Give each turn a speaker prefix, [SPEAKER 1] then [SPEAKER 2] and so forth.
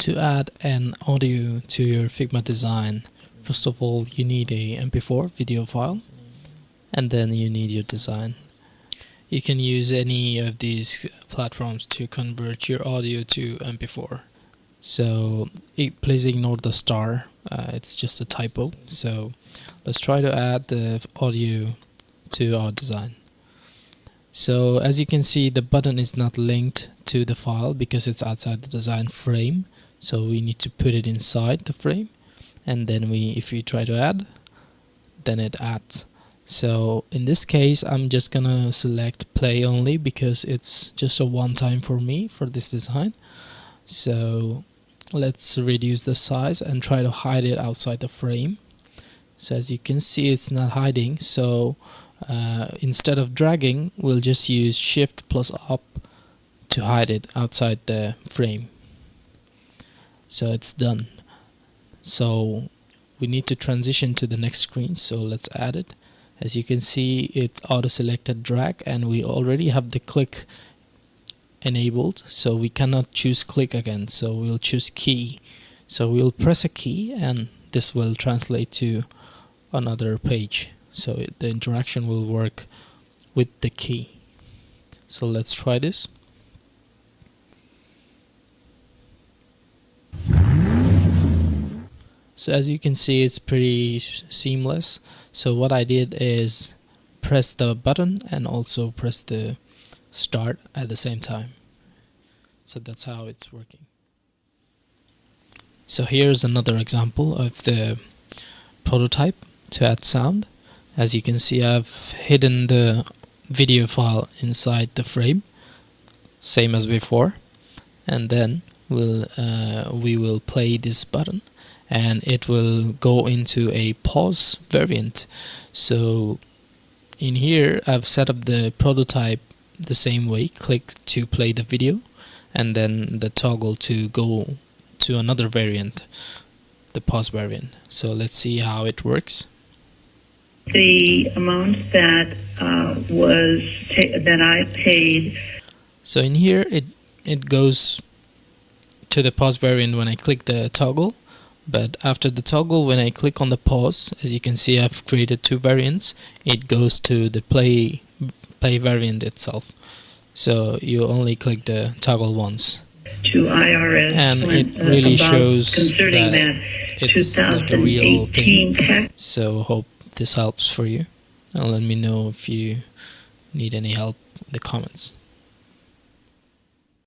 [SPEAKER 1] To add an audio to your Figma design, first of all you need a MP4 video file, and then you need your design. You can use any of these platforms to convert your audio to MP4. So please ignore the star, it's just a typo. So let's try to add the audio to our design. So as you can see, the button is not linked to the file because it's outside the design frame. So we need to put it inside the frame, and then if we try to add, then it adds. So in this case, I'm just gonna select play only because it's just a one-time for me for this design. So let's reduce the size and try to hide it outside the frame. So as you can see, it's not hiding. So instead of dragging, we'll just use Shift plus Up to hide it outside the frame. So it's done. So we need to transition to the next screen, so let's add it. As you can see, it's auto selected drag, and we already have the click enabled, so we cannot choose click again, so we'll choose key. So we'll press a key and this will translate to another page, so the interaction will work with the key. So let's try this. So as you can see, it's pretty seamless. So what I did is press the button and also press the start at the same time. So that's how it's working. So here's another example of the prototype to add sound. As you can see, I've hidden the video file inside the frame, same as before, and then we will play this button and it will go into a pause variant. So in here I've set up the prototype the same way: click to play the video and then the toggle to go to another variant, the pause variant. So let's see how it works.
[SPEAKER 2] The amount that that I paid.
[SPEAKER 1] So in here it goes to the pause variant when I click the toggle, but after the toggle, when I click on the pause, as you can see, I've created two variants. It goes to the play variant itself. So you only click the toggle once,
[SPEAKER 2] to IRS,
[SPEAKER 1] and it really shows that it's like a real thing. So hope this helps for you, and let me know if you need any help in the comments.